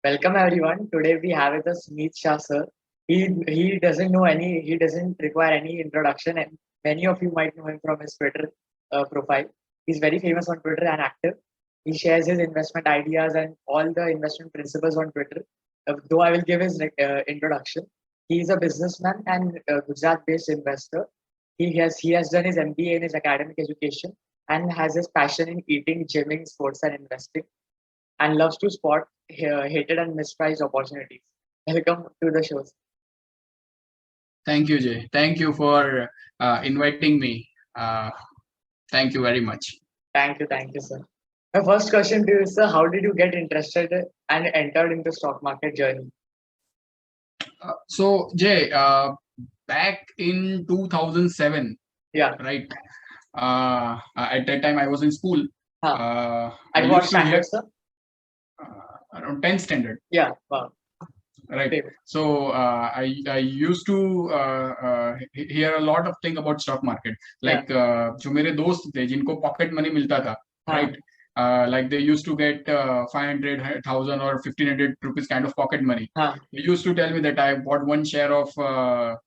Welcome everyone. Today we have with us Meet Shah sir. He doesn't require any introduction, and many of you might know him from his Twitter profile. He's very famous on Twitter and active. He shares his investment ideas and all the investment principles on Twitter. Though I will give his introduction. He is a businessman and Gujarat-based investor. He has done his MBA in his academic education and has his passion in eating, gymming, sports, and investing, and loves to spot hated and mispriced opportunities. Welcome to the show. Thank you, Jay. Thank you for inviting me. Thank you very much. Thank you, sir. My first question to you, sir, how did you get interested and entered into stock market journey? So, Jay, back in 2007, Yeah. right? At that time, I was in school. At I what used to hear standard, sir? around 10th standard. Yeah. Wow. Right. Favorite. So I used to hear a lot of thing about stock market. Like जो मेरे दोस्त थे जिनको pocket money मिलता था, right? Like they used to get 500, 1,000 or 1,500 rupees kind of pocket money. He used to tell me that I bought one share of a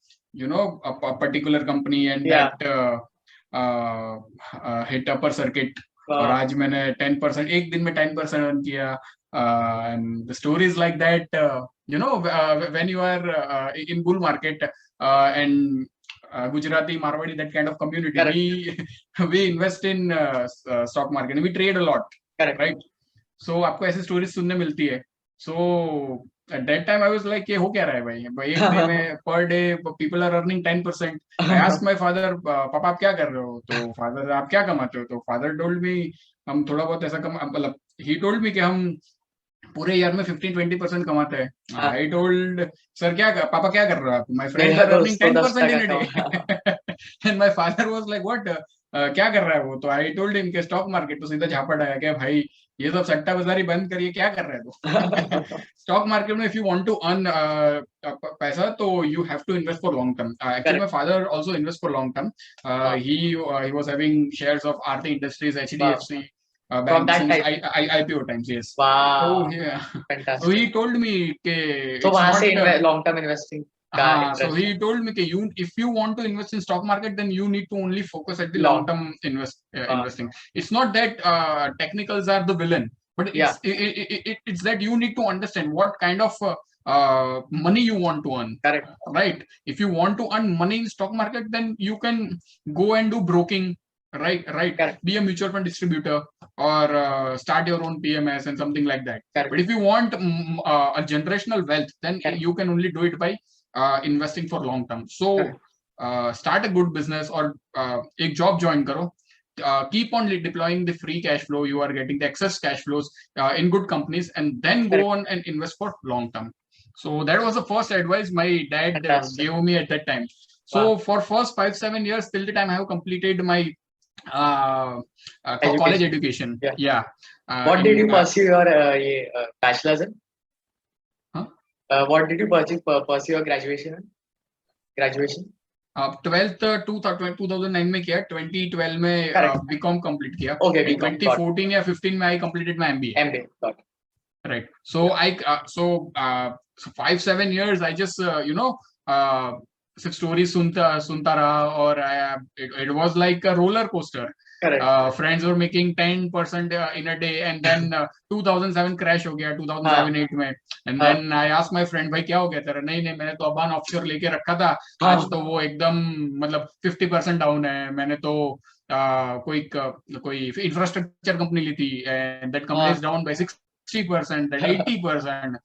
particular company and that hit upper circuit. और आज मैंने 10% एक दिन में 10% earn किया. And the stories like that, when you are in bull market and Gujarati, Marwadi, that kind of community, we invest in stock market. We trade a lot. Correct. Right? So आपको ऐसी stories सुनने मिलती है. So at that time I was like, ये हो क्या रहा है भाई? एक day में per day people are earning 10%. I asked my father, पापा आप क्या कर रहे हो? तो father आप क्या कमाते हो? तो father told me हम थोड़ा बहुत ऐसा मतलब he told me कि हम पूरे ईयर में 15-20% कमाते हैं. I told sir पापा क्या कर रहे हो आप? My friends are earning 10% in a day. And my father was like, what? क्या कर रहा है वो? तो I told him कि stock market. तो सीधा झापड़ आया कि भाई ये सब सट्टा बाजारी बंद करिए, क्या कर रहे हो? Stock market में if you want to earn पैसा तो you have to invest for long term. Actually my father also invests for long term. He was having shares of Aarti Industries, HDFC. From that since time. IPO times, yes. Wow. So, yeah. Fantastic. So he told me कि So वहाँ से long term investing. So he told me कि if you want to invest in stock market, then you need to only focus at the long term investing. It's not that technicals are the villain, but it's that you need to understand what kind of money you want to earn. Correct. Right? If you want to earn money in stock market, then you can go and do broking. Right. Correct. Be a mutual fund distributor or start your own PMS and something like that. Correct. But if you want a generational wealth, then you can only do it by investing for long term. So start a good business or एक job join करो. Keep on deploying the free cash flow you are getting, the excess cash flows in good companies, and then go on and invest for long term. So that was the first advice my dad gave me at that time. So for first 5-7 years till the time I have completed my college education. Yeah. What did you pursue your bachelor's in? What did you pursue your graduation in? Graduation? 12th 2009 में किया, 2012 में BCom complete किया. Okay. 2014 या 15 में I completed my MBA. MBA. Got it. Right. So 5-7 years I just stories सुनता रहा और it was like a roller coaster. Friends were making 10% in a day, and then 2007 crash हो गया 2007-8 में, and then I asked my friend भाई क्या हो गया तेरा? नहीं मैंने तो अबान ऑफशोर लेके रखा था, आज तो वो एकदम मतलब 50% डाउन है. मैंने तो कोई इंफ्रास्ट्रक्चर कंपनी ली थी, and that company is down by 60% and 80%.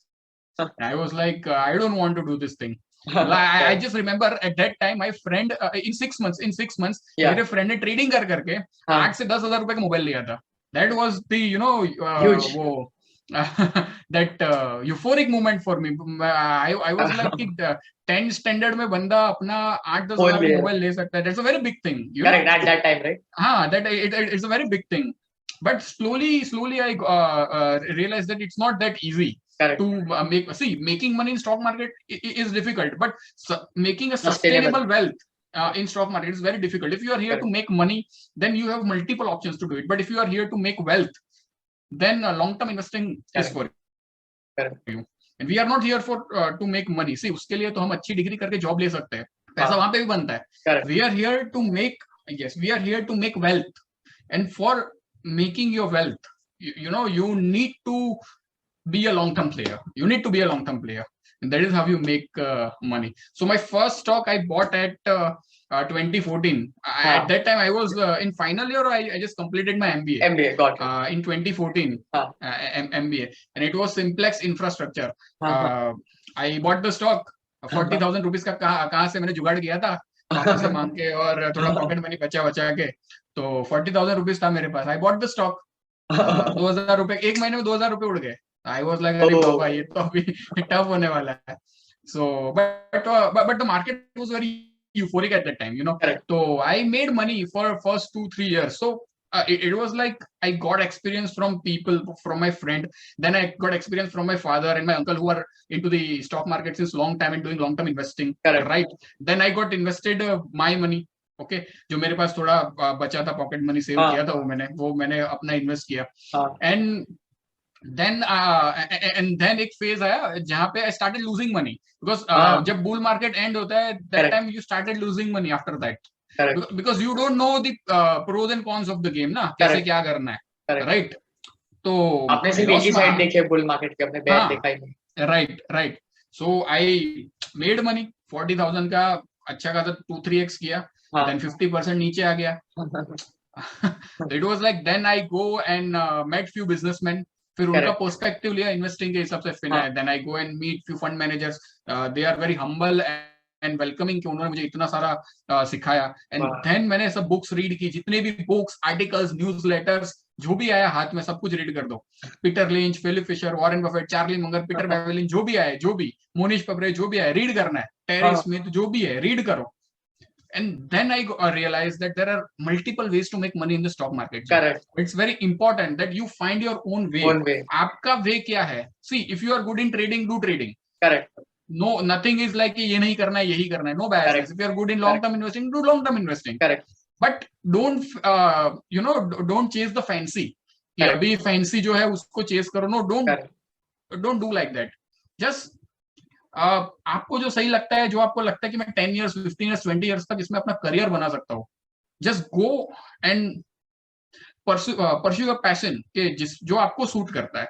I was like, I don't want to do this thing. I just remember at that time my friend in 6 months मेरे friend ने trading करके 8 से 10,000 रुपए का mobile लिया था. That was the वो that euphoric moment for me. I was like 10th standard में बंदा अपना 8-10,000 का मोबाइल ले सकता है. That's a very big thing. Correct. At that time, right? It's a very big thing. But slowly I realized that it's not that easy. Correct. To making money in stock market is difficult, but making a sustainable wealth in stock market is very difficult. If you are here to make money, then you have multiple options to do it. But if you are here to make wealth, then long-term investing is for you. And we are not here for to make money. See, उसके लिए तो हम अच्छी degree करके job ले सकते हैं, पैसा वहां पे भी बनता है. Correct. We are here to make, yes, we are here to make wealth. And for making your wealth, you need to be a long-term player. You need to be a long-term player. And that is how you make money. So my first stock I bought at 2014. At that time I was in final year. I just completed my MBA. MBA, got it. In 2014, MBA, and it was Simplex Infrastructure. I bought the stock. 40,000 rupees का कहाँ से मैंने जुगाड़ किया था, पापा से मांग के और थोड़ा पॉकेट मनी बचा के, तो 40,000 रुपीज था मेरे पास. I bought the stock. 2,000 रुपए एक महीने में 2,000 रुपए उड़ गए. आई वाज लाइक अरे बाबा ये तो अभी टफ होने वाला है. So but the market was very euphoric at that time, Correct. So I made money for first 2-3 years. So it was like I got experience from people, from my friend. Then I got experience from my father and my uncle who are into the stock market since long time and doing long term investing. Correct. Right. Then I got invested my money. Okay, जो मेरे पास थोड़ा बचा था, pocket money save किया था, वो मैंने अपना इन्वेस्ट किया. And then एक फेज आया जहाँ पे I started losing money because जब bull market end होता है, that time you started losing money after that. Correct. Because you don't know the pros and cons of the game ना, कैसे क्या करना है. Right. तो आपने सिर्फ एक ही साइड देखी है बुल मार्केट की, आपने बेयर देखा ही नहीं. Right. So I made money. 40,000 का अच्छा खासा 2-3x किया. Then 50% नीचे आ गया. It was like then I go and met few businessmen. फिर उनका पर्सपेक्टिव लिया इन्वेस्टिंग के हिसाब से. Then I go and meet few fund managers. They are very humble and welcoming कि उन्होंने मुझे इतना सारा सिखाया. And then मैंने सब बुक्स रीड की, जितने भी बुक्स, आर्टिकल्स, न्यूज़लेटर्स, जो भी आया हाथ में सब कुछ रीड कर दो. Peter Lynch, Philip Fisher, Warren Buffett, Charlie Munger, Peter Bevelin, जो भी आया, जो भी मोनिश पब्रे, जो भी आया रीड करना है. टेरी स्मिथ, जो भी है रीड करो. And then I realized that there are multiple ways to make money in the stock market. Correct. It's very important that you find your own way. आपका way क्या है? See, if you are good in trading, do trading. Correct. No, nothing is like ये नहीं करना है, यही करना है. No bias. If you are good in long-term investing, do long-term investing. Correct. But don't, don't chase the fancy. अभी fancy जो है उसको chase करो. No, don't do like that. Just आपको जो सही लगता है, जो आपको लगता है कि मैं 10 years, 15 years, 20 years तक इसमें अपना करियर बना सकता हूँ, just go and pursue your passion के जो आपको सूट करता है.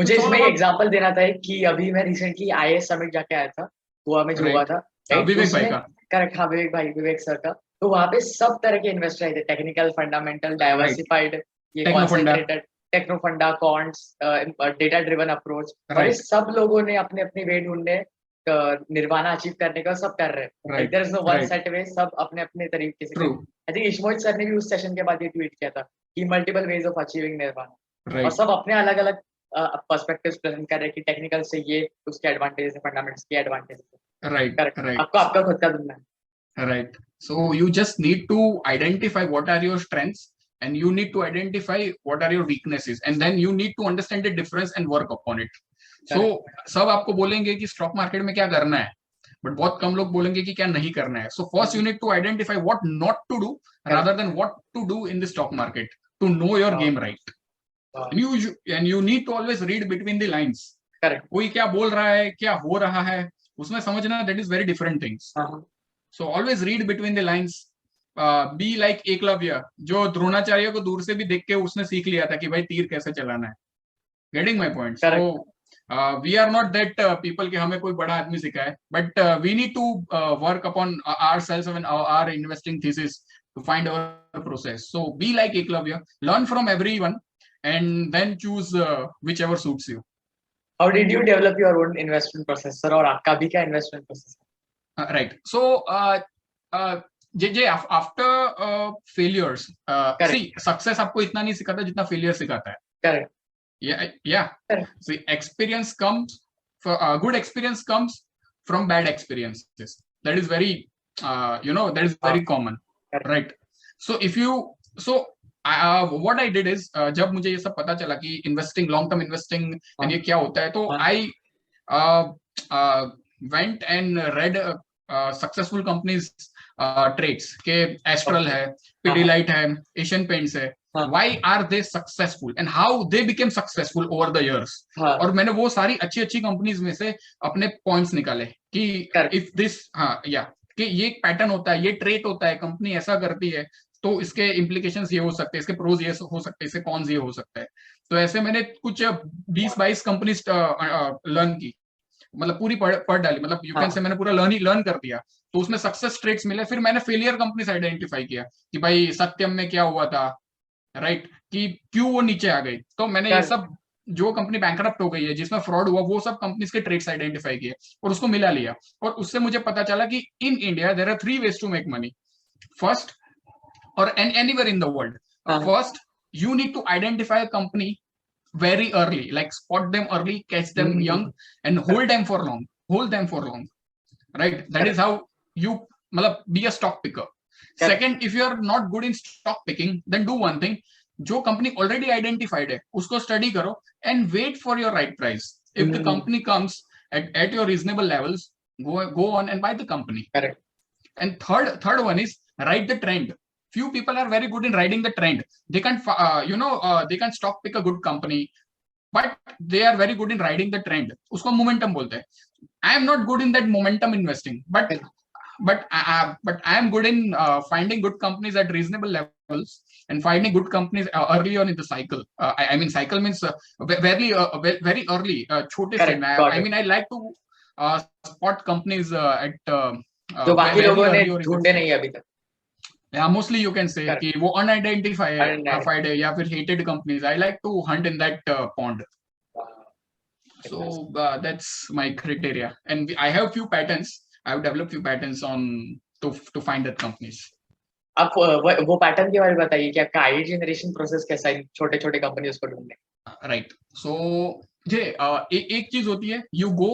मुझे इसमें एग्जांपल देना था कि अभी मैं रिसेंटली IAS समिट जाके आया था, गोवा में जो हुआ था. विवेक भाई का. करेक्ट. हाँ, विवेक सर का. तो वहाँ पे सब तरह के इन्वेस्टर आए थे, टेक्निकल, फंडामेंटल, डाइवर्सिफाइड, ये कॉन्सेंट्रेटेड, टेक्नो फंडा, कॉन्ट्स, डेटा ड्रिवन अप्रोच. और सब लोगों ने अपने अपने वे ढूंढे निर्वाणा अचीव करने का. सब कर रहे हैं. There is no one set way, सब अपने अपने तरीके से. आई थिंक इश्मोइत सर ने भी उस सेशन के बाद ये ट्वीट किया था कि multiple ways of achieving nirvana. और सब अपने अलग अलग पर्सपेक्टिव्स प्रेजेंट कर रहे हैं कि टेक्निकल से ये उसके एडवांटेजेस है, फंडामेंटल्स के एडवांटेजेस है. राइट. आपको आपका खुद का ढूंढना है. Right. So you just need to identify what are your strengths and you need to identify what are your weaknesses, and then you need to understand the difference and work upon it. So सब आपको बोलेंगे कि stock market में क्या करना है, but बहुत कम लोग बोलेंगे कि क्या नहीं करना है. So first you need to identify what not to do rather than what to do in the stock market to know your game right. And you need to always read between the lines. Correct. कोई क्या बोल रहा है, क्या हो रहा है, उसमें समझना, that is very different things. So always read between the lines. Be like Eklavya, जो द्रोणाचार्य को दूर से भी देख के उसने सीख लिया था कि भाई तीर कैसे चलाना है. Getting my point? So we are not that people कि हमें कोई बड़ा आदमी सिखाए, but we need to work upon ourselves and our investing thesis to find our process. So be like Eklavya, learn from everyone, and then choose whichever suits you. How did you develop your own investment process, sir? और आपका भी क्या investment process है? Right. So जे after failures, सी success आपको इतना नहीं सिखाता जितना फेलियर सिखाता है. करेक्ट. या see experience comes, good experience comes from bad experiences. That is very that is very common. Right. So if you what I did is, जब मुझे ये सब पता चला कि investing, long term investing and ये क्या होता है, तो I went and read successful companies trades के. एस्ट्रल है, पिडीलाइट है, एशियन पेंट्स है, why are they successful and how they became successful over the years. और मैंने वो सारी अच्छी अच्छी कंपनीज में से अपने पॉइंट्स निकाले कि इफ दिस कि ये एक पैटर्न होता है, ये ट्रेट होता है, कंपनी ऐसा करती है, तो इसके इम्प्लीकेशंस ये हो सकते हैं, इसके प्रोज ये हो सकते हैं, इसके कॉन्स ये हो सकता है। तो ऐसे मैंने कुछ 20-22 कंपनीज लर्न की, मतलब पूरी पढ़ डाली, मतलब यू कैन से मैंने पूरा लर्न कर दिया। तो उसमें सक्सेस ट्रेट्स मिले। फिर मैंने फेलियर कंपनीज आइडेंटिफाई किया कि भाई सत्यम में क्या हुआ था, राइट, कि क्यों वो नीचे आ गई। तो मैंने ये सब जो कंपनी बैंकरप्ट हो गई है, जिसमें फ्रॉड हुआ, वो सब कंपनीज के ट्रेड्स आइडेंटिफाई किए और उसको मिला लिया। और उससे मुझे पता चला कि in India there are 3 ways to make money. First, और anywhere in the world, first you need to identify a company very early, like spot them early, catch them young, and hold them for long, right? That is how you be a stock picker. Second, if you are not good in stock picking, then do one thing, जो company already identified है उसको study करो and wait for your right price. If the company comes at your reasonable levels, go on and buy the company. Correct. And third one is write the trend. Few people are very good in riding the trend. They can they can stock pick a good company, but they are very good in riding the trend. उसको momentum बोलते हैं. I am not good in that momentum investing, but I am good in finding good companies at reasonable levels and finding good companies early on in the cycle. I mean cycle means very early, छोटे से. I mean I like to spot companies at जो बाकी लोगों ने ढूंढे नहीं अभी तक. Yeah, mostly you can say कि वो unidentified है या फिर hated companies. I like to hunt in that pond. So that's my criteria, and I have few patterns. I have developed few patterns on to find that companies. आप वो pattern के बारे में बताइए कि आपका आइडिया जनरेशन प्रोसेस कैसा है छोटे छोटे कंपनीज को ढूंढने. राइट. सो ये एक चीज होती है you go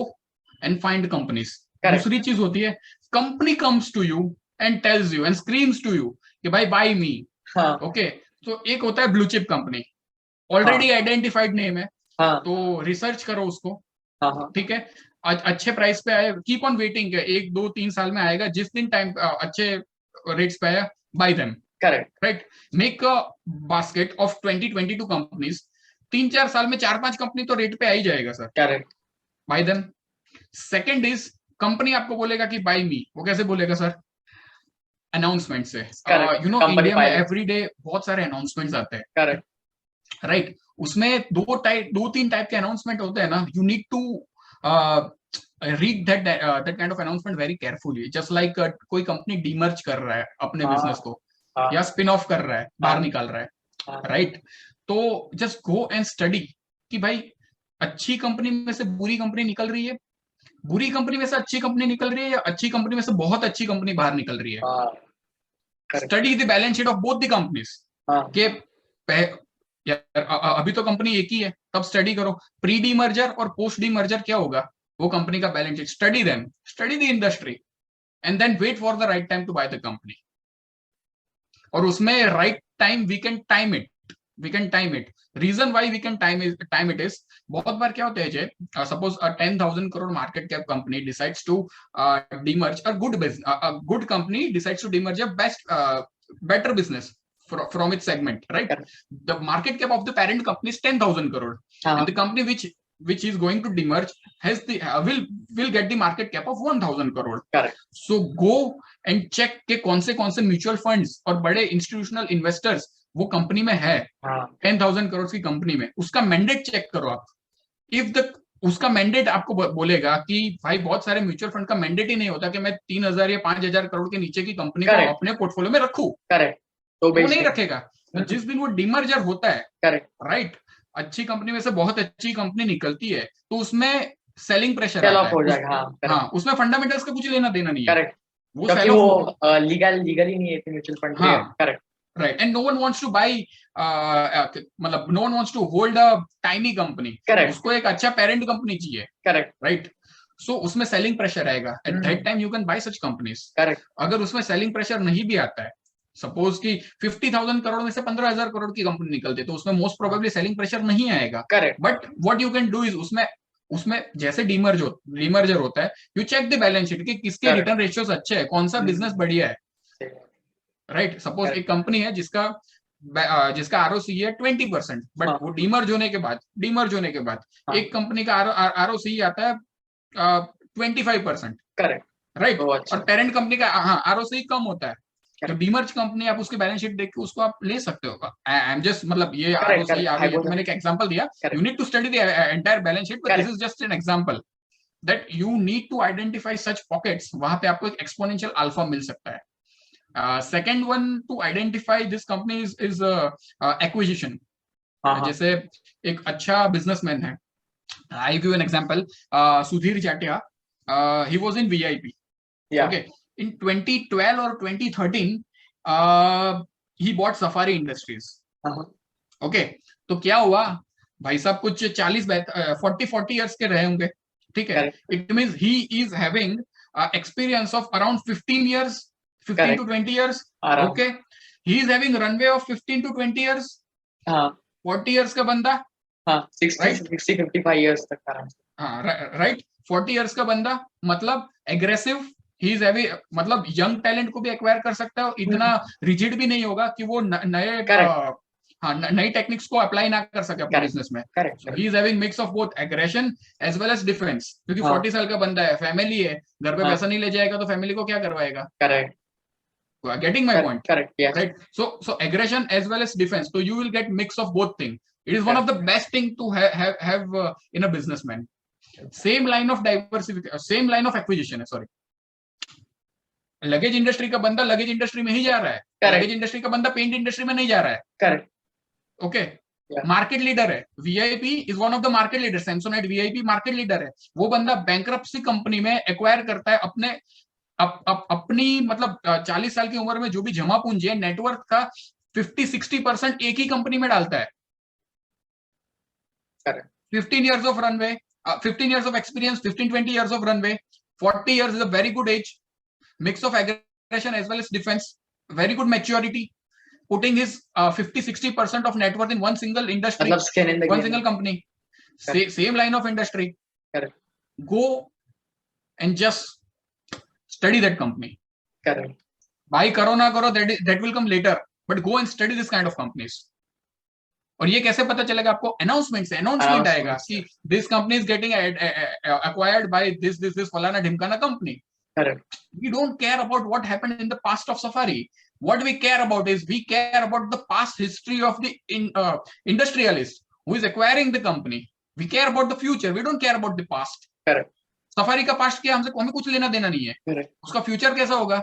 and find companies. दूसरी चीज होती है company comes to you and tells you and screams to you कि भाई buy me. ओके. तो एक होता है blue chip company, already identified name है, तो रिसर्च करो उसको. ठीक है, अच्छे प्राइस पे आए, कीप ऑन वेटिंग, 1-2-3 साल में आएगा, जिस दिन टाइम अच्छे रेट्स पे आया, bye them. Correct. Right. Make a basket of 20-22 companies. 3-4 साल में 4-5 कंपनी तो रेट पे आ ही जाएगा sir. Correct. Buy them. Second is company आपको बोलेगा कि बाय मी. वो कैसे बोलेगा सर? अनाउंसमेंट से. इंडिया में एवरी डे बहुत सारे अनाउंसमेंट्स आते हैं. करेक्ट. राइट. उसमें 2-3 टाइप के अनाउंसमेंट होते हैं ना. You need to read that kind of announcement very carefully. Just like कोई कंपनी डीमर्ज कर रहा है अपने बिजनेस को, या स्पिन ऑफ कर रहा है, बाहर निकाल रहा है, राइट. तो जस्ट गो एंड स्टडी कि भाई अच्छी कंपनी में से बुरी कंपनी निकल रही है, बुरी कंपनी में से अच्छी कंपनी निकल रही है, या अच्छी कंपनी में से बहुत अच्छी कंपनी बाहर निकल रही है. Study the balance sheet of both the companies. अभी तो कंपनी एक ही है, तब स्टडी करो प्री डीमर्जर और पोस्ट डीमर्जर क्या होगा वो कंपनी का balance sheet. Study them, study the industry, and then wait for the right time to buy the company. और उसमें right time we can time it. Reason why we can time it is, बहुत बार क्या होता है, suppose 10,000 crore market cap company decides to demerge a good company decides to demerge a better business from its segment, right? The market cap of the parent company is 10,000 crore, and the company which is going to demerge has the will get the market cap of 1,000 crore. Correct. So go and check के कौन से mutual funds और बड़े institutional investors वो company में है. 10,000 करोड़ की company में उसका मैंडेट चेक करो आप. इफ उसका मैंडेट आपको बोलेगा कि भाई बहुत सारे म्यूचुअल फंड का मैंडेट ही नहीं होता कि मैं 3,000 या 5,000 करोड़ के नीचे की कंपनी को अपने पोर्टफोलियो में रखूं. करेक्ट. तो वो नहीं रखेगा. तो जिस दिन वो डीमर्जर होता है, करेक्ट, राइट, अच्छी कंपनी में से बहुत अच्छी कंपनी निकलती है, तो उसमें सेलिंग प्रेशर आता है. हाँ, उसमें फंडामेंटल्स का कुछ लेना देना नहीं है. करेक्ट. वो लीगली नहीं है mutual fund. Correct. Right, and no one wants to buy, मतलब no one wants to hold a tiny company. Correct. उसको एक अच्छा पेरेंट कंपनी चाहिए. Correct. Right. So उसमें सेलिंग प्रेशर आएगा. At that time you can buy such companies. Correct. अगर उसमें selling pressure नहीं भी आता है, सपोज कि 50,000 करोड़ में से 15,000 करोड़ की कंपनी निकलती है, तो उसमें मोस्ट प्रोबेबली सेलिंग प्रेशर नहीं आएगा. Correct. But what you can do is उसमें जैसे डीमर्जर होता है, you check the balance sheet कि किसके रिटर्न रेशियोज अच्छे हैं, कौन सा बिजनेस बढ़िया है. राइट. सपोज एक कंपनी है जिसका जिसका आरओसी है 20%, बट हाँ। वो डीमर्ज होने के बाद हाँ। एक कंपनी का आरओसी आता है 25%, करेक्ट। राइट। वो अच्छा और पेरेंट कंपनी का हाँ आरओसी कम होता है। तो Correct. डीमर्ज कंपनी आप उसकी बैलेंस शीट देख के उसको आप ले सकते हो। आई एम जस्ट मतलब ये Correct, आरओसी correct. आरओई तो मैंने एक एग्जांपल दिया। Correct. You need to study the entire balance sheet, but this Correct. Is just an example that you need to identify such pockets. वहां पे आपको एक एक्सपोनेंशियल अल्फा मिल सकता है। Second one to identify this company is acquisition. हाँ। जैसे एक अच्छा बिजनेसमैन है, I give an example, Sudhir Jatia, he was in VIP. Yeah. Okay, in 2012 or 2013, he bought Safari Industries. हाँ। Okay, तो क्या हुआ भाई साहब, कुछ 40 इयर्स के रहे होंगे, ठीक है। Correct. It means he is having experience of around 15 years, 15 to 20 years. आराम। Okay, he is having runway of 15 to 20 years. हाँ। 40 years का बंदा, हाँ 60 Right. 60 55 years तक आराम से। हाँ राइट, 40 इयर्स का बंदा, मतलब एग्रेसिव, ही इज हैवी, मतलब यंग टैलेंट को भी एक्वायर कर सकता है, इतना रिजिड भी नहीं होगा कि वो नए Correct. हाँ नई टेक्निक्स को अप्लाई ना कर सके अपने Correct. बिजनेस में। Correct. He is having mix of both aggression as well as defence, क्योंकि हाँ। 40 साल का बंदा है, फैमिली है, घर पे हाँ। पैसा नहीं ले जाएगा तो फैमिली को क्या करवाएगा। Correct. Getting my point, Correct. Yes. right? So aggression as well as defense, so you will get mix of both things. It is one of the best thing to have in a businessman. Same line of diversification, same line of acquisition है, sorry. Luggage industry का बंदा luggage industry में ही जा रहा है, luggage industry का बंदा paint industry में नहीं जा रहा है। करेक्ट। ओके, मार्केट लीडर है, VIP is one of the market leader, Samsonite VIP market leader है। वो बंदा बैंकरप्सी कंपनी में एक्वायर करता है अपने अपनी मतलब 40 साल की उम्र में जो भी जमा पूंजी है नेटवर्क का 50-60% एक ही कंपनी में डालता है। 15 years of runway, 15 years of experience, 15-20 years of runway, 40 years is a very good age, mix of aggression as well as defense, very good maturity, putting his 50-60% of net worth in one single industry, one single company, same line of industry. Correct. Go and just study that company. Correct. Buy करो ना करो, that will come later, but go and study this kind of companies. और ये कैसे पता चलेगा आपको? Announcement से, अनाउंसमेंट आएगा कि this company is getting acquired by this फलाना ढिमकाना company. Correct. We don't care about what happened in the past of Safari. What we care about is we care about the past history of the industrialist who is acquiring the company. We care about the future. We don't care about the past. Correct. Safari का past क्या, हमसे हमें कुछ लेना देना नहीं है. Correct. उसका फ्यूचर कैसा होगा?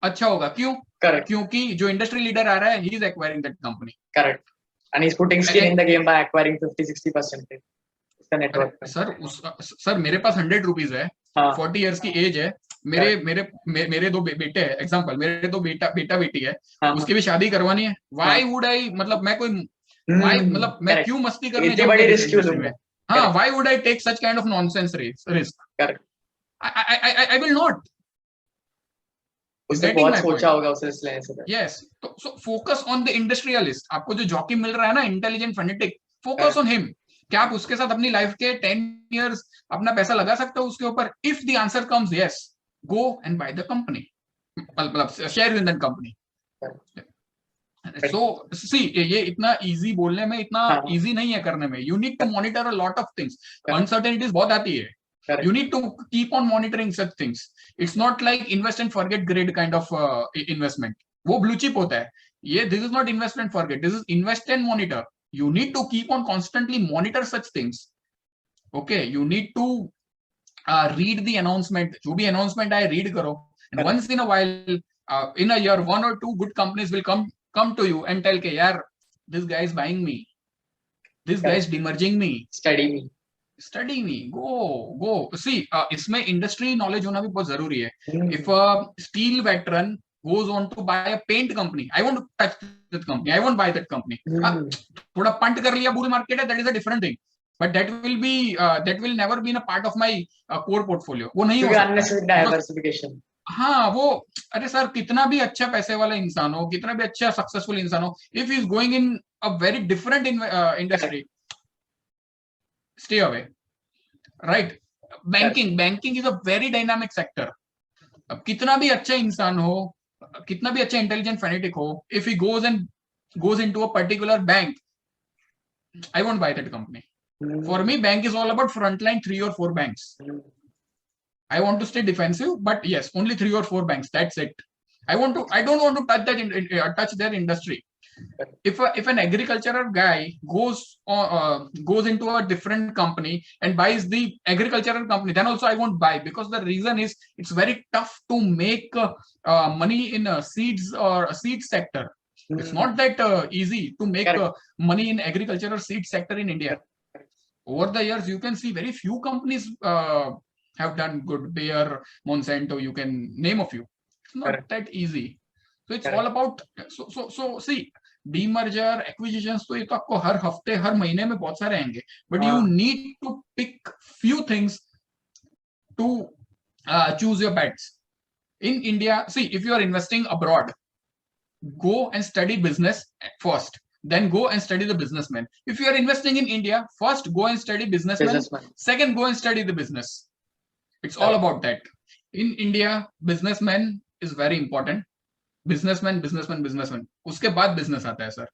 अच्छा होगा. क्यों? Correct. क्योंकि जो इंडस्ट्री लीडर आ रहा है, he is acquiring that company. Correct. And he's putting skin in the game by acquiring 50-60% इसका नेटवर्क. सर मेरे पास 100 रुपीज है, 40 इयर्स की एज है, मेरे दो बेटे हैं, एग्जांपल मेरे दो बेटा बेटी है, उसकी भी शादी करवानी है. व्हाई वुड आई, मतलब मैं कोई मतलब मैं क्यों मस्ती करने जाऊं बड़ी रिस्क क्यों लूंगा? हाँ, why would I take such kind of nonsense risk? Correct. I will not. उसने बहुत सोचा होगा उसे लेने से. यस, तो फोकस ऑन द इंडस्ट्रियलिस्ट. आपको जो जॉकी मिल रहा है ना, intelligent phonetic, focus on him. क्या आप उसके साथ अपनी लाइफ के 10 years अपना पैसा लगा सकते हो उसके ऊपर? If the answer comes yes, go and bye the company, मतलब शेयर इन दैट कंपनी. सो सी, ये इतना इजी बोलने में, इतना इजी नहीं है करने में. You need to monitor a lot of things. Uncertainties बहुत आती है. You need to keep on monitoring such things. It's not like invest and forget grade kind of investment. वो blue chip होता है. ये this is not invest and forget. This is invest and monitor. You need to keep on constantly monitor such things. Okay, you need to read the announcement. जो भी announcement आए read करो. And once in a while, in a year, 1 or 2 good companies will come to you and tell के यार, this guy is buying me. This guy is demerging me. Study me. Go. See, इसमें industry knowledge होना भी बहुत जरूरी है. If a steel veteran goes on to buy a paint company, I won't touch that company. I won't buy that company. थोड़ा punt कर लिया bull market है, that is a different thing. But that will never be a part of my core portfolio. वो नहीं हो सकता. Diversification. हाँ, वो अरे सर, कितना भी अच्छा पैसे वाला इंसान हो, कितना भी अच्छा सक्सेसफुल इंसान हो, if he is going in a very different industry, stay away. Right? Banking is a very dynamic sector. अब कितना भी अच्छा इंसान हो, कितना भी अच्छा इंटेलिजेंट फैनेटिक हो, if he goes and goes into a particular bank, I won't buy that company. For me, bank is all about frontline 3 or 4 banks. I want to stay defensive, but yes, only 3 or 4 banks. That's it. I don't want to touch that touch their industry. If an agricultural guy goes into a different company and buys the agricultural company, then also I won't buy, because the reason is it's very tough to make money in seeds or a seed sector. It's not that easy to make money in agricultural seed sector in India. Over the years, you can see very few companies have done good. Bayer, Monsanto, you can name a few. It's not that easy. So it's all about, so see, demerger, acquisitions, तो ये तो आपको हर हफ्ते हर महीने में बहुत सारे आएंगे, but you need to pick few things to choose your bets. In India, see, if you are investing abroad, go and study business first, then go and study the businessman. If you are investing in India, first go and study businessman. Second, go and study the business. It's all about that. In India, businessman is very important. Businessman. उसके बाद business आता है, sir.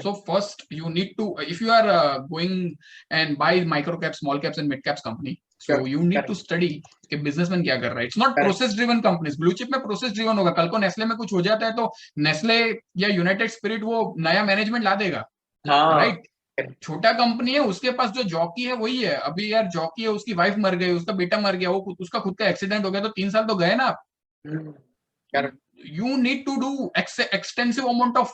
So first you need to, if you are going and buy micro caps, small caps and mid caps company, so you need to study कि businessman क्या कर रहा है. It's not process driven companies. Blue chip में process driven होगा. कल को Nestle में कुछ हो जाता है तो नेस्ले या यूनाइटेड स्पिरिट वो नया मैनेजमेंट ला देगा, राइट? छोटा कंपनी है, उसके पास जो जॉकी है वही है. अभी यार जॉकी है, उसकी वाइफ मर गई, उसका बेटा मर गया, वो उसका खुद का एक्सीडेंट हो गया, तो 3 साल तो गए ना आप. You need to do extensive amount of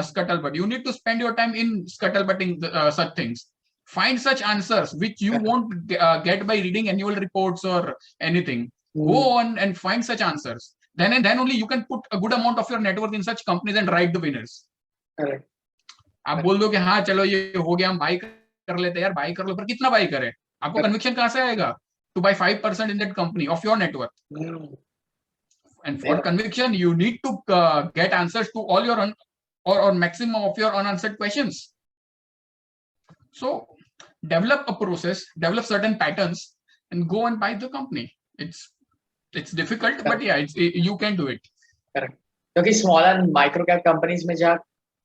scuttlebutt. You need to spend your time in scuttlebutting such things. Find such answers which you won't get by reading annual reports or anything. Go on and find such answers. Then only you can put a good amount of your net worth in such companies and ride the winners. आप बोल दो कि हाँ चलो ये हो गया, हम बाई कर लेते हैं. यार बाई कर लो, पर कितना बाई करें? आपको कन्विक्शन कहाँ से आएगा to buy 5% in that company of your net worth? And for conviction, you need to get answers to all your or maximum of your unanswered questions. So develop a process, develop certain patterns, and go and buy the company. It's difficult, but yeah, you can do it. Correct. क्योंकि small and micro cap companies में जहाँ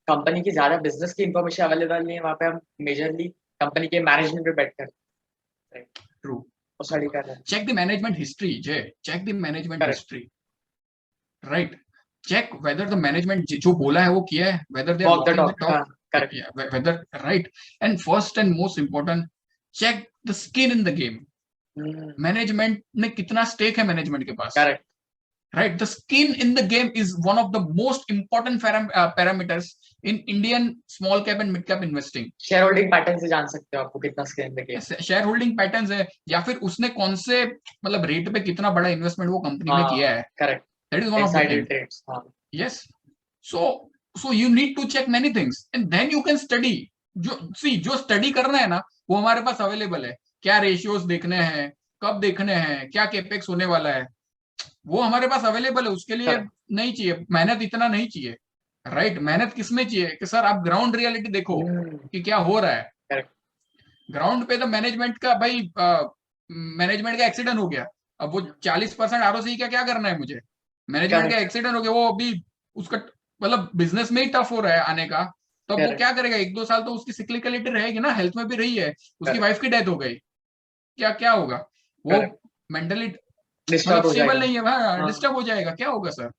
company की ज्यादा business की information available नहीं है, वहाँ पे हम मेजरली कंपनी के मैनेजमेंट पे बैठ कर ट्रू स्टडी कर रहे हैं. Check the management history. जय, check the management history. Right. Check whether the management जो बोला है वो किया है, whether they are walking the talk. Correct. Yeah, whether right. And first and most important, check the skin in the game. Management ने कितना stake है management के पास. Correct. Right. The skin in the game is one of the most important parameters in Indian small cap and mid cap investing. Shareholding patterns से जान सकते हो आपको कितना skin in the game. Shareholding patterns है, या फिर उसने कौन से मतलब रेट पे कितना बड़ा इन्वेस्टमेंट वो कंपनी में किया है. Correct. That is one of the trades. Yes. So you need to check many things, and then you can study. जो स्टडी करना है ना, वो हमारे पास अवेलेबल है. क्या रेशियोज देखने हैं, कब देखने हैं, क्या केपेक्स होने वाला है, वो हमारे पास अवेलेबल है. उसके लिए नहीं चाहिए मेहनत, इतना नहीं चाहिए, राइट? मेहनत किसमें चाहिए कि सर आप ग्राउंड रियलिटी देखो कि क्या हो रहा है. ग्राउंड पे तो मैनेजमेंट का भाई मैनेजमेंट का एक्सीडेंट हो गया, अब वो 40% आरओसी का क्या करना है मुझे? मैनेजमेंट का एक्सीडेंट हो गया, वो अभी उसका मतलब बिजनेस में ही टफ हो रहा है आने का, तो वो क्या करेगा? 1-2 साल तो उसकी सिक्लिकलिटी रहेगी ना. हेल्थ में भी रही है, उसकी वाइफ की डेथ हो गई, क्या होगा? वो मेंटली स्टेबल नहीं है, डिस्टर्ब हो जाएगा, क्या होगा sir?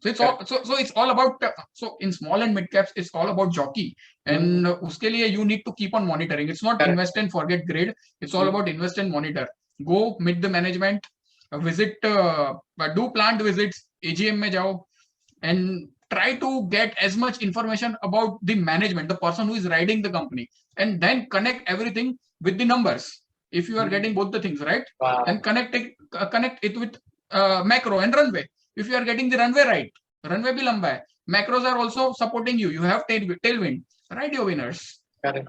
So it's all about, so in small and mid caps it's all about jockey, and उसके लिए you need to keep on monitoring. It's not invest and forget grade. It's all about invest and monitor. Go meet the management, visit, do plant visits, AGM में जाओ, and try to get as much information about the management, the person who is riding the company, and then connect everything with the numbers. If you are getting both the things right, and connect it with macro and runway. If you are getting the runway right, runway भी लंबा है, macros are also supporting you. You have tailwind. Ride your winners. Correct.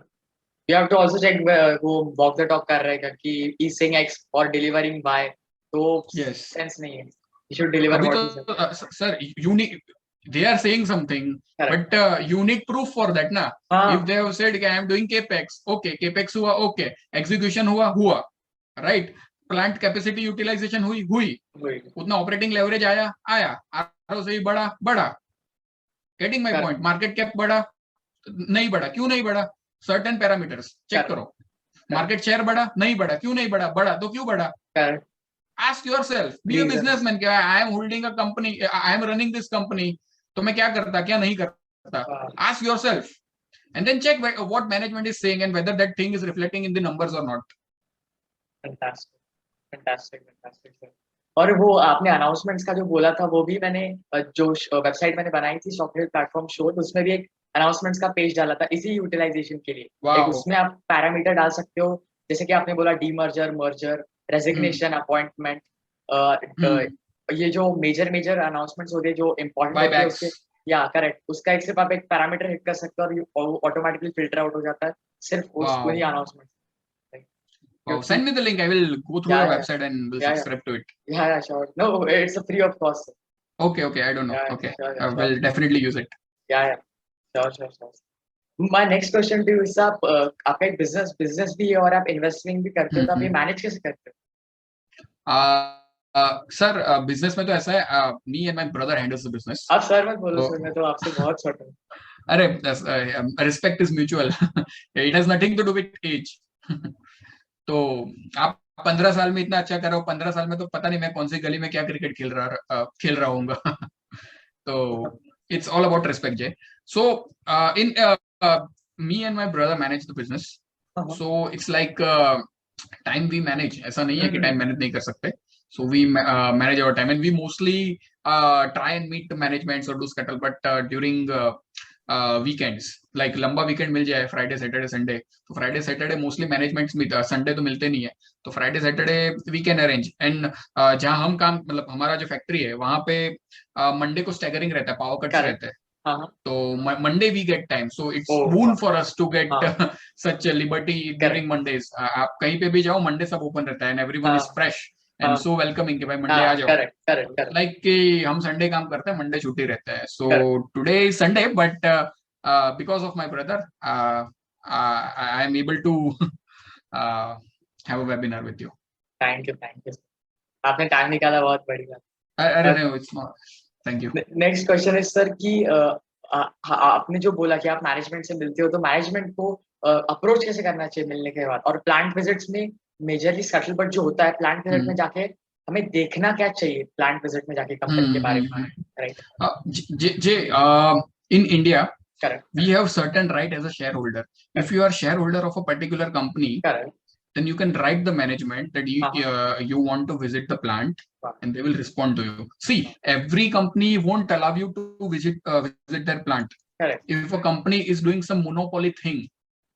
You have to also check who walk the talk कर रहा है कि he's saying X or delivering Y. तो yes, sense नहीं है. You should deliver what he says. Sir, you need. They are saying something, correct, but you need proof for that, na? If they have said I am doing capex, okay, capex हुआ, okay, execution हुआ, right? Plant capacity utilisation हुई, उतना operating leverage आया, ROC बढ़ा. Getting my point. Market cap बढ़ा, नहीं बढ़ा, क्यों नहीं बढ़ा? सर्टेन पैरामीटर्स चेक करो. मार्केट शेयर बढ़ा, नहीं बढ़ा, क्यों नहीं बढ़ा? बढ़ा तो क्यों बढ़ा? Ask yourself, be a businessman. क्या I am holding a company, I am running this company, तो मैं क्या करता, क्या नहीं करता? Ask yourself and then check what management is saying and whether that thing is reflecting in the numbers or not. Fantastic. और वो आपने अनाउंसमेंट्स का जो बोला था, वो भी मैंने जो वेबसाइट मैंने बनाई थी सॉफ्टवेयर प्लेटफॉर्म शो, तो उसमें भी एक अनाउंसमेंट्स का पेज डाला था इसी यूटिलाइजेशन के लिए. एक उसमें आप पैरामीटर डाल सकते हो, जैसे कि आपने बोला डीमर्जर, मर्जर, रेजिग्नेशन, अपॉइंटमेंट, ये जो मेजर अनाउंसमेंट्स होते हैं जो इम्पोर्टेंट होते हैं उसके, या करेक्ट, उसका एक सिर्फ आप एक पैरामीटर हिट कर सकते हो और ऑटोमेटिकली फिल्टर आउट हो जाता है सिर्फ उसको ही announcement. Wow, send me the link. I will go through your website and will subscribe to it. Yeah, sure. No, it's a free of cost. Okay, I don't know. Okay, I will definitely use it. Yeah. Sure. My next question to you is, आपका एक business भी है और आप investing भी करते हो, तो आप ये manage कैसे करते हो? सर बिजनेस में तो ऐसा है, me and my brother handles the business. आप सर मत बोलो सर, मैं तो आपसे बहुत छोटा हूँ. अरे respect is mutual. It has nothing to do with age. तो आप 15 साल में इतना अच्छा कर रहे हो, 15 साल में तो पता नहीं मैं कौन सी गली में क्या क्रिकेट खेल रहा हूँगा. तो it's all about respect, Jay. So in me and my brother manage the business. So it's like time we manage. ऐसा नहीं है कि time manage नहीं कर सकते. So we manage our time and we mostly try and meet the managements or do scuttle, but during weekends, like लंबा weekend मिल जाए, फ्राइडे सैटरडे संडे, तो फ्राइडे सैटरडे मोस्टली मैनेजमेंट्स मिलता है, संडे तो मिलते नहीं है, तो Friday Saturday we can arrange. And जहां हम काम, मतलब हमारा जो फैक्ट्री है वहां पे मंडे को स्टैगरिंग रहता है, पावर कट्स रहते हैं, तो Monday we get time. So it's boon for us to get such liberty during Mondays. आप कहीं पे भी जाओ, मंडे सब ओपन रहता है and everyone is fresh and so welcoming कि भाई मंडे आ जाओ. लाइक कि हम संडे काम करते हैं, मंडे छुट्टी रहता है. So today is Sunday, but because of my brother I am able to have a webinar with you. Thank you आपने टाइम निकाला, बहुत बढ़िया. अरे नहीं, it's not. Thank you. Next question is sir कि आपने जो बोला कि आप मैनेजमेंट से मिलते हो, तो मैनेजमेंट को अप्रोच कैसे करना चाहिए मिलने के बाद? और प्लांट विजिट्स में मेजरली स्कटल बट जो होता है प्लांट विजिट में जाके हमें देखना क्या चाहिए प्लांट विजिट में जाके कंपनी के बारे में, right? In India, correct, we have certain right as a shareholder. If you are shareholder of a particular company, correct, then you can write the management that you want to visit the plant, and they will respond to you. See, every company won't allow you to visit their plant. Correct. If a company is doing some monopoly thing,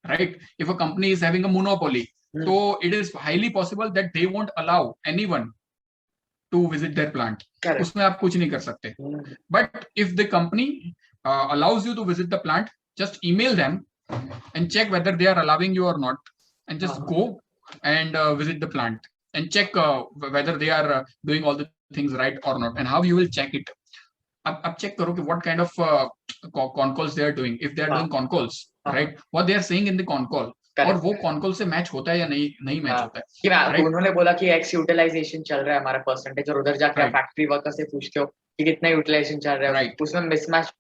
right? If a company is having a monopoly, so it is highly possible that they won't allow anyone to visit their plant. Correct. उसमें आप कुछ नहीं कर सकते. But if the company allows you to visit the plant, just email them and check whether they are allowing you or not, and just go and visit the plant and check whether they are doing all the things right or not. And how you will check it? अब check करो कि what kind of con calls they are doing. If they are doing con calls, right? What they are saying in the con call, और वो con call से match होता है या नहीं मैच होता है. कि उन्होंने बोला कि एक्स यूटिलाइजेशन चल रहा है हमारा परसेंटेज, और उधर जाके आप फैक्ट्री वर्कर से पूछते हो कि कितना यूटिलाइजेशन चल रहा है, उसमें मिसमैच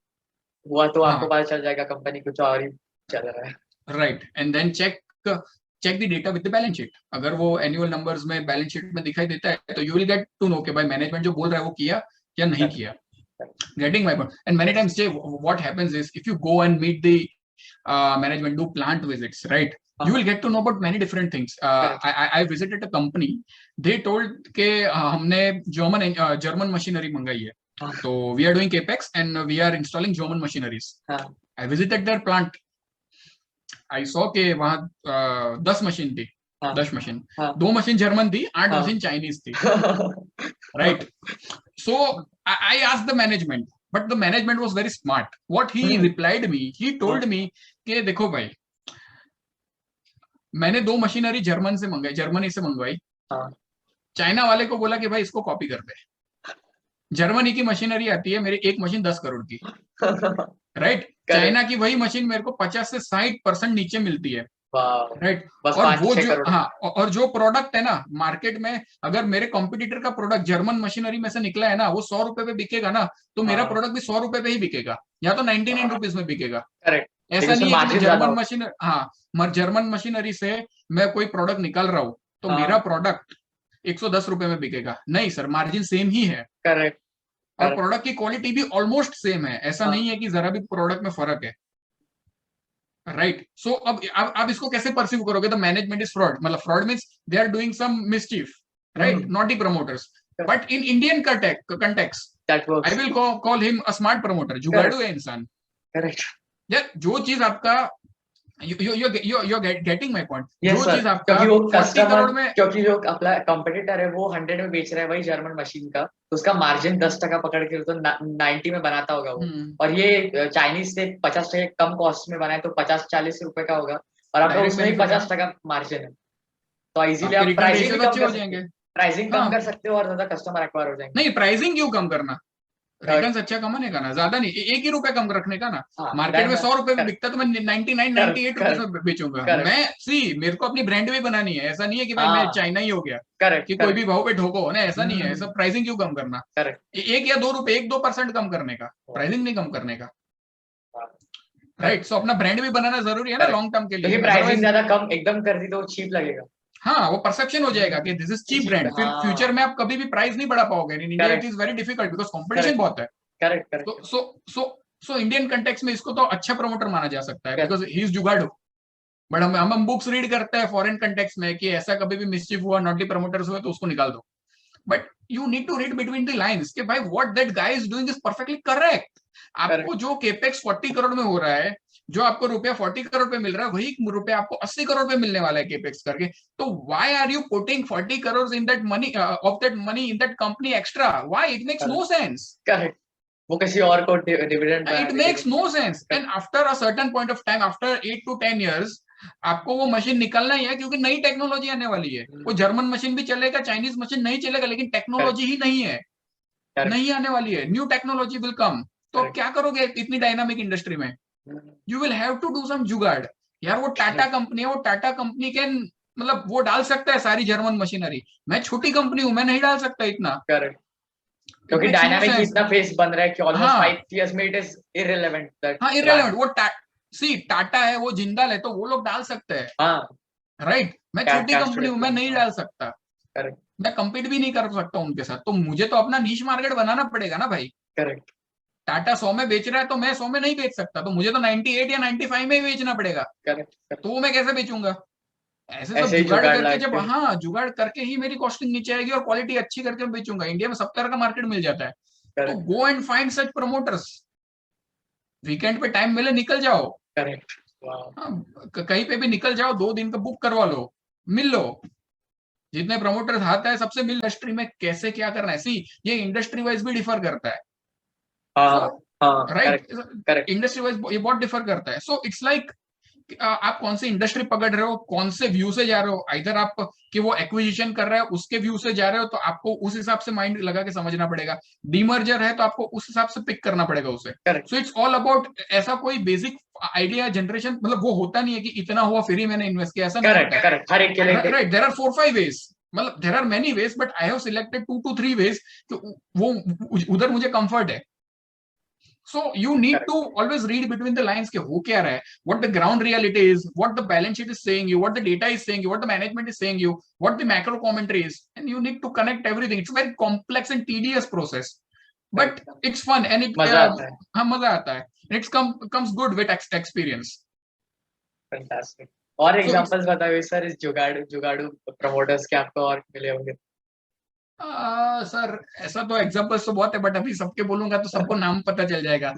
हुआ तो आपको पता चल जाएगा कंपनी कुछ और ही चल रहा है. Right. And then check the data with the balance sheet. अगर वो एनुअल नंबर्स में बैलेंस शीट में दिखाई देता है तो you will get to know कि भाई मैनेजमेंट जो बोल रहा है वो किया या नहीं किया. Getting my point. And many times, Jay, what happens is if you go and meet the management, do plant visits, right? You will get to know about many different things. I visited a company. They told के हमने German machinery मंगाई है. So we are doing capex and we are installing German machineries. I visited their plant. I saw के वहाँ 10 machine थी, 10 machine, 2 machine German थी, 8 machine Chinese थी. Right. So I asked the management, but the management was very smart. What he replied me, he told me कि देखो भाई, मैंने 2 machinery Germany से मंगवाई. चाइना वाले को बोला कि भाई इसको कॉपी कर दे. जर्मनी की मशीनरी आती है, मेरी एक मशीन 10 करोड़ की, राइट? चाइना की वही मशीन मेरे को 50 से 60% नीचे मिलती है, राइट? और वो जो और जो प्रोडक्ट है ना मार्केट में, अगर मेरे कॉम्पिटिटर का प्रोडक्ट जर्मन मशीनरी में से निकला है ना, वो 100 रुपए पे बिकेगा ना, तो मेरा प्रोडक्ट भी 100 रुपए पे ही बिकेगा, या तो 99 रुपीज में बिकेगा. ऐसा नहीं है कि जर्मन मशीन, हाँ जर्मन मशीनरी से मैं कोई प्रोडक्ट निकाल रहा हूँ तो मेरा प्रोडक्ट 110 रुपए में बिकेगा, नहीं सर, मार्जिन सेम ही है। करेक्ट। और प्रोडक्ट की क्वालिटी भी ऑलमोस्ट सेम है, ऐसा नहीं है कि जरा भी प्रोडक्ट में फर्क है। राइट, सो अब आप इसको कैसे परसीव करोगे? द मैनेजमेंट इज फ्रॉड, मतलब fraud means they are doing some mischief, right, not the promoters. But in Indian context I will call him a smart promoter, जुगाड़ू है इंसान। करेक्ट। यार जो चीज आपका you're getting my point, yes, जो चीज आपका क्योंकि वो 40 करोड़ में, क्योंकि जो अपना कंपटीटर है वो 100 में बेच रहा है वही जर्मन मशीन का, तो उसका मार्जिन 10% पकड़ के तो 90 में बनाता होगा वो। और ये चाइनीज से 50% कम कॉस्ट में बनाए तो 50-40 रुपए का होगा, और आपका उसमें ही 50% मार्जिन है, तो इजीली आप प्राइसिंग भी कम कर सकते हो, प्राइसिंग कम कर सकते हो और ज्यादा कस्टमर एक्वायर हो जाएंगे। नहीं, प्राइसिंग क्यों कम करना, रिटर्न अच्छा कमाने का ना, ज्यादा नहीं, 1 ही रुपए कम रखने का ना। मार्केट में 100 रुपए में बिकता तो मैं 99-98 रुपीज में बेचूंगा। मैं मेरे को अपनी ब्रांड भी बनानी है, ऐसा नहीं है कि भाई मैं चाइना ही हो गया कि कोई भी भाव पे ठोको ना, ऐसा नहीं है। सब प्राइसिंग क्यों कम करना, 1 या 2 रुपए 1-2% कम करने का, प्राइसिंग नहीं कम करने का। राइट, सो अपना ब्रांड भी बनाना जरूरी है ना लॉन्ग टर्म के लिए। प्राइसिंग ज्यादा कम एकदम कर दी तो चीप लगेगा, हाँ वो परसेप्शन हो जाएगा कि दिस इज चीप ब्रांड, फिर फ्यूचर में आप कभी भी प्राइस नहीं बढ़ा पाओगे। In India it is very difficult because competition बहुत है। करेक्ट। सो इंडियन कंटेक्स्ट में इसको तो अच्छा प्रमोटर माना जा सकता है बिकॉज ही इज जुगाड़ू। बट हम बुक्स रीड करते हैं फॉरेन कंटेक्स्ट में कि ऐसा कभी भी मिसचीफ हुआ, नॉटी प्रमोटर्स हुए तो उसको निकाल दो। But you need to read between the lines कि भाई what that guy is doing is perfectly correct. आपको जो केपेक्स 40 करोड़ में हो रहा है, जो आपको रुपया 40 करोड़ पे मिल रहा है, वही रुपया आपको 80 करोड़ पे मिलने वाला है केपेक्स करके। तो why are you putting 40 crore in that money of that money in that company extra? Why? It makes no sense. Correct, वो किसी और को dividend, it makes no sense. And after a certain point of time, after 8 to 10 years, आपको वो machine निकलना ही है क्योंकि नई टेक्नोलॉजी आने वाली है। वो जर्मन मशीन भी चलेगा, चाइनीज मशीन नहीं चलेगा, लेकिन टेक्नोलॉजी ही नहीं है, नहीं आने वाली है, न्यू टेक्नोलॉजी विल कम। तो क्या करोगे इतनी डायनामिक इंडस्ट्री में? You will have to do some jugaad. यार वो टाटा कंपनी है, वो टाटा कंपनी के मतलब वो डाल सकता है सारी जर्मन मशीनरी। मैं छोटी कंपनी हूं, मैं नहीं डाल सकता इतना, क्योंकि डायनामिक इतना फेस बन रहा है कि ऑलमोस्ट 5 years में इट इज इररिलेवेंट। हाँ इररिलेवेंट। वो टाटा है, वो जिंदाल है, तो वो लोग डाल सकते हैं। राइट, मैं छोटी कंपनी हूं, मैं नहीं डाल सकता, मैं compete भी नहीं कर सकता उनके साथ। तो मुझे तो अपना नीश मार्केट बनाना पड़ेगा ना भाई। करेक्ट। टाटा 100 में बेच रहा है तो मैं 100 में नहीं बेच सकता, तो मुझे तो 98 या 95 में ही बेचना पड़ेगा। करेक्ट। तो वो मैं कैसे बेचूंगा? ऐसे सब जुगाड़ करके, जब जुगाड़ करके ही मेरी कॉस्टिंग नीचे आएगी और क्वालिटी अच्छी करके बेचूंगा। इंडिया में सब तरह का मार्केट मिल जाता है, तो go and find such promoters. Weekend पे टाइम मिले निकल जाओ, करेक्ट, कहीं पे भी निकल जाओ, 2 दिन का बुक करवा लो, मिल लो। जितने प्रमोटर्स आता है सबसे मिल, इंडस्ट्री में कैसे क्या करना है। सी ये इंडस्ट्री वाइज भी डिफर करता है, राइट, इंडस्ट्री वाइज ये बहुत डिफर करता है। सो इट्स लाइक आप कौन सी इंडस्ट्री पकड़ रहे हो, कौन से व्यू से जा रहे हो। इधर आप कि वो एक्विजिशन कर रहा है उसके व्यू से जा रहे हो, तो आपको उस हिसाब से माइंड लगा के समझना पड़ेगा। डीमर्जर है तो आपको उस हिसाब से पिक करना पड़ेगा उसे। सो इट्स ऑल अबाउट, ऐसा कोई बेसिक आइडिया जनरेशन मतलब वो होता नहीं है कि इतना हुआ फिर ही मैंने इन्वेस्ट किया, ऐसा नहीं होता है। राइट, देयर आर 4-5 ways, मतलब there are many ways, but I have selected 2 to 3 ways कि वो उधर मुझे कंफर्ट है। So you need to always read between the lines कि हो क्या रहा है, what the ground reality is, what the balance sheet is saying you, what the data is saying you, what the management is saying you, what the macro commentary is, and you need to connect everything. It's a very complex and tedious process, but it's fun and it मजा आता है. It comes good with experience. Fantastic. और examples बताइए sir इस जुगाड़ू promoters के आपको और मिले होंगे। सर ऐसा तो एग्जांपल्स तो बहुत है, बट अभी सबके बोलूंगा तो सबको नाम पता चल जाएगा।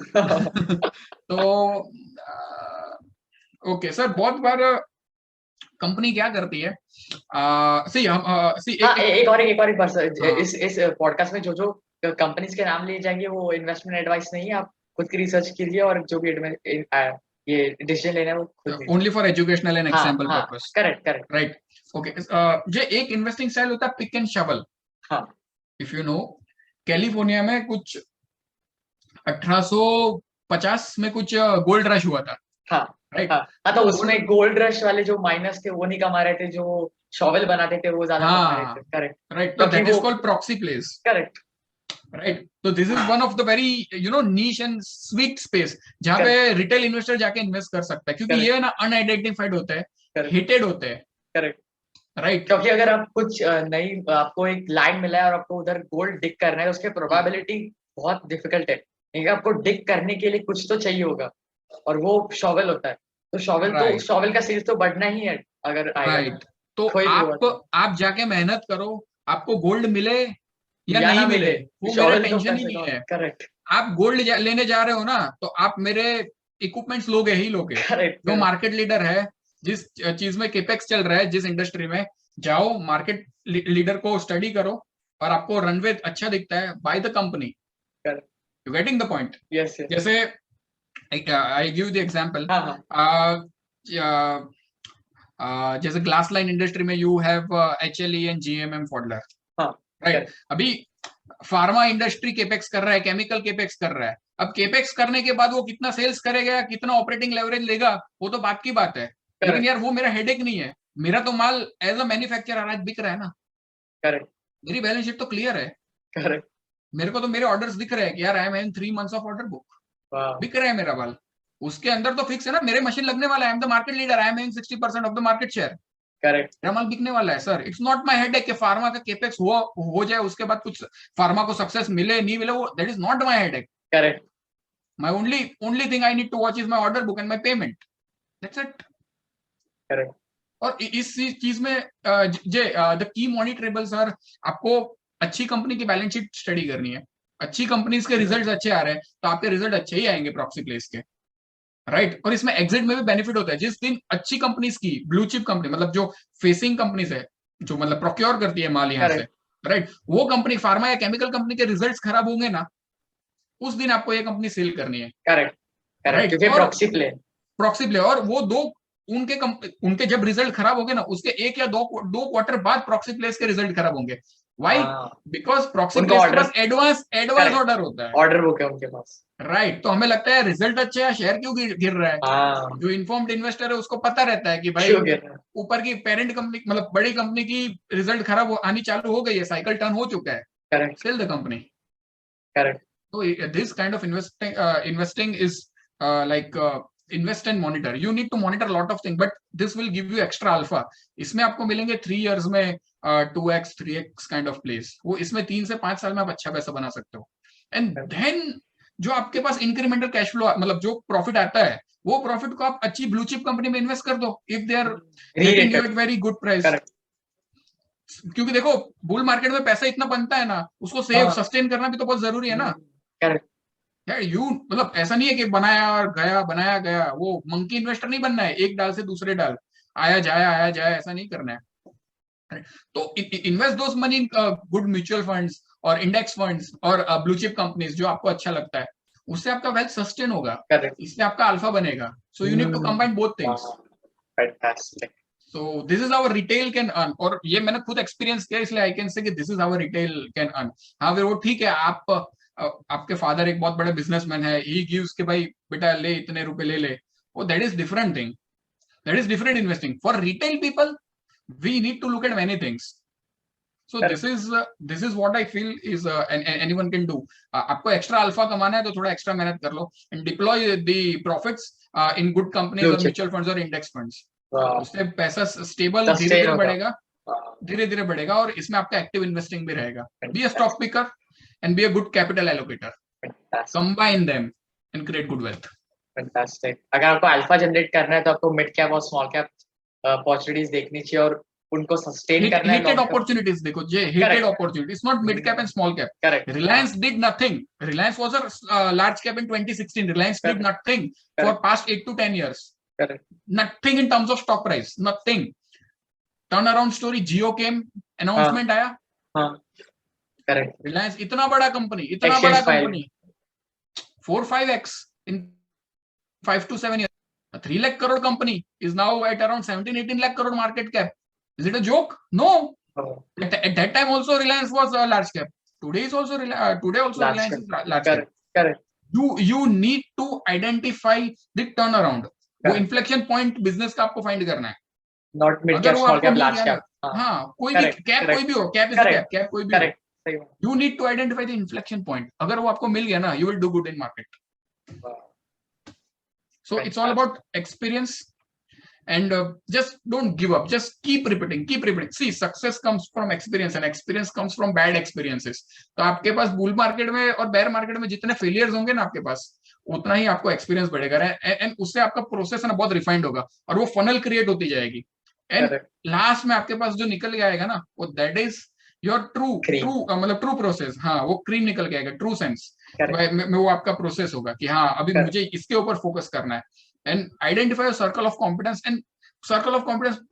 तो ओके सर, बहुत बार कंपनी क्या करती है, एक और बार सर, इस पॉडकास्ट में जो कंपनीज के नाम लिए जाएंगे वो इन्वेस्टमेंट एडवाइस नहीं है, आप खुद की रिसर्च कीजिए और जो भी ये डिसीजन लेना है वो खुद only for educational and example purpose. Correct, right, okay. जो एक इन्वेस्टिंग स्टाइल होता है pick and shovel. If you know, California में कुछ 1850 में कुछ गोल्ड रश हुआ था। राइट, तो उसमें गोल्ड रश वाले जो माइनर्स थे वो नहीं कमा रहे थे, जो शॉवेल बनाते थे वो ज्यादा कमा रहे थे। करेक्ट, राइट, तो that is called proxy places. Correct, right. तो this is one of the very niche and sweet space जहाँ पे रिटेल इन्वेस्टर जाके इन्वेस्ट कर सकता है, क्योंकि ये ना अनआइडेंटिफाइड होते हैं, हिटेड होते हैं. करेक्ट. राइट. क्योंकि अगर आप कुछ नई आपको एक लैंड मिला है और आपको उधर गोल्ड डिग करना है, उसके प्रोबेबिलिटी बहुत डिफिकल्ट है. लेकिन आपको डिग करने के लिए कुछ तो चाहिए होगा, और वो शॉवेल होता है. तो शॉवेल का सेल्स तो बढ़ना ही है अगर आएगा. राइट. तो कोई भी हुआ तो. आप जाके मेहनत करो, आपको गोल्ड मिले या ना नहीं मिले वो मेरा शॉवेल तो टेंशन ही पैसे नहीं का. है. करेक्ट. आप गोल्ड लेने जा रहे हो ना, तो आप मेरे इक्विपमेंट्स लोगे ही लोगे. करेक्ट. जो मार्केट लीडर है, जिस चीज में केपेक्स चल रहा है, जिस इंडस्ट्री में, जाओ मार्केट लीडर को स्टडी करो, और आपको रनवे अच्छा दिखता है, by the company. Correct. You getting the point. Yes. जैसे आई गिव द एग्जांपल. जैसे ग्लास लाइन इंडस्ट्री में you have HLE and GMM Pfaudler. Right. अभी फार्मा इंडस्ट्री केपेक्स कर रहा है, केमिकल केपेक्स कर रहा है. अब केपेक्स करने के बाद वो कितना सेल्स करेगा, कितना ऑपरेटिंग लेवरेज लेगा, वो तो बात की बात है. लेकिन यार वो मेरा हेडेक नहीं है. मेरा तो माल एज अ मैन्युफैक्चरर आज बिक रहा है ना. करेक्ट. मेरी बैलेंस शीट तो क्लियर है. करेक्ट. मेरे को तो मेरे ऑर्डर्स दिख रहे हैं कि यार I am in 3 months of order book. बिक रहा है मेरा माल. उसके अंदर तो फिक्स है ना, मेरे मशीन लगने वाला है. I am the market leader, I am in 60% of the market share. Correct. मेरा माल बिकने वाला है sir. It's not my headache कि फार्मा का केपेक्स हो जाए, उसके बाद कुछ फार्मा को सक्सेस मिले नहीं मिले, वो that is not my headache. Correct. My only thing I need to watch is my order book and my payment. That's it. Correct. और इस चीज में द की मॉनिटरेबल्स आर, आपको अच्छी कंपनी की बैलेंस शीट स्टडी करनी है. अच्छी कंपनीज के रिजल्ट्स अच्छे आ रहे हैं तो आपके रिजल्ट अच्छे ही आएंगे प्रॉक्सी प्लेस के. राइट. और इसमें एग्जिट में भी बेनिफिट होता है. जिस दिन अच्छी कंपनीज की, ब्लू चिप कंपनी, मतलब जो फेसिंग कंपनीज है, जो मतलब प्रोक्योर करती है माल यहाँ से, राइट, वो कंपनी, फार्मा या केमिकल कंपनी के रिजल्ट्स खराब होंगे ना, उस दिन आपको ये कंपनी सेल करनी है. करेक्ट. राइट. Proxy play. और वो उनके जब रिजल्ट खराब होंगे ना, उसके 1 या 2 क्वार्टर बाद प्रॉक्सी प्लेस के रिजल्ट खराब होंगे. Why? Because प्रॉक्सी प्लेस के पास एडवांस ऑर्डर होता है, ऑर्डर बुक है उनके पास. राइट. तो हमें लगता है रिजल्ट अच्छा है, शेयर क्यों गिर रहा है. जो इन्फॉर्म्ड इन्वेस्टर है उसको पता रहता है कि भाई ऊपर की पेरेंट कंपनी, मतलब बड़ी कंपनी की रिजल्ट खराब आनी चालू हो गई है, साइकिल टर्न हो चुका है. Correct. Sell the company. Correct. So this kind of investing is like invest and monitor. You need to monitor a lot of things, but this will give you extra alpha. इसमें आपको मिलेंगे 3 years में 2x 3x kind of plays. वो इसमें 3 से 5 साल में आप अच्छा पैसा बना सकते हो. And then जो आपके पास इंक्रीमेंटल कैश फ्लो, मतलब जो प्रॉफिट आता है, वो प्रॉफिट को आप अच्छी ब्लू चिप कंपनी में इन्वेस्ट कर दो if they are getting you at very good price. क्योंकि देखो बुल मार्केट में पैसा इतना बनता है ना, उसको सेव सस्टेन करना भी तो बहुत जरूरी है ना. यार मतलब ऐसा नहीं है कि बनाया और गया, बनाया गया. वो मंकी इन्वेस्टर नहीं बनना है, एक डाल से दूसरे डाल आया जाए, ऐसा नहीं करना है. तो invest those money in good mutual funds और इंडेक्स फंड्स और ब्लू चिप कंपनीज जो आपको अच्छा लगता है. उससे आपका वेल्थ सस्टेन होगा, इससे आपका अल्फा बनेगा. So you need to combine both things. So this is how retail can earn. और ये मैंने खुद एक्सपीरियंस किया, इसलिए आई कैन से कि this is how retail can earn. हाँ फिर वो ठीक है, आपके फादर एक बहुत बड़े बिजनेसमैन है, ही गिव्स के भाई बेटा ले इतने रुपए ले, वो that is different thing, that is different investing. For retail people we need to look at many things. So this is what I feel is anyone can do. आपको एक्स्ट्रा अल्फा कमाना है तो थोड़ा एक्स्ट्रा मेहनत कर लो and deploy the profits in good companies और mutual funds और index funds. उससे पैसा स्टेबल धीरे धीरे बढ़ेगा और इसमें आपका एक्टिव इन्वेस्टिंग भी रहेगा. Be a stock picker and be a good capital allocator. Combine them and create good wealth. Fantastic. अगर आपको अल्फा जनरेट करना है तो आपको मिड कैप और स्मॉल कैप अपॉर्चुनिटीज देखनी चाहिए और उनको सस्टेन करना है. हिटेड अपॉर्चुनिटीज देखो, जे hated opportunities, not mid cap and small cap. Correct. Reliance did nothing. Reliance was a large cap in 2016. Reliance did nothing for past 8 to 10 years. Correct. Nothing in terms of stock price. Nothing. Turnaround story. Jio came. Announcement आया. हाँ. Correct. Reliance इतना बड़ा company, 4-5x in 5 to 7 years. A 3 lakh crore company is now at around 17-18 lakh crore market cap. Is it a joke? No. At that time also Reliance was a large cap. Today also Reliance is large cap. Correct. You need to identify the turnaround. वो inflection point business का आपको find करना है. Not mid cap, small cap, large cap. हाँ, कोई भी cap, कोई भी हो, कैप इज कैप कोई भी. सही बात. You need to identify the inflection point. अगर वो आपको मिल गया ना, you will do good in market. Wow. So it's all about experience, and just don't give up. Just keep repeating. See, success comes from experience, and experience comes from bad experiences. तो आपके पास bull market में और bear market में जितने failures होंगे ना आपके पास, उतना ही आपको experience बढ़ेगा, and उससे आपका process ना बहुत refined होगा, और वो funnel create होती जाएगी. And last में आपके पास जो निकल के आएगा ना, वो that is your true मतलब true process. हाँ, वो cream निकल के आएगा, true sense. में वो आपका प्रोसेस होगा कि हाँ अभी मुझे इसके ऊपर फोकस करना है. And identify circle of competence. And circle of competence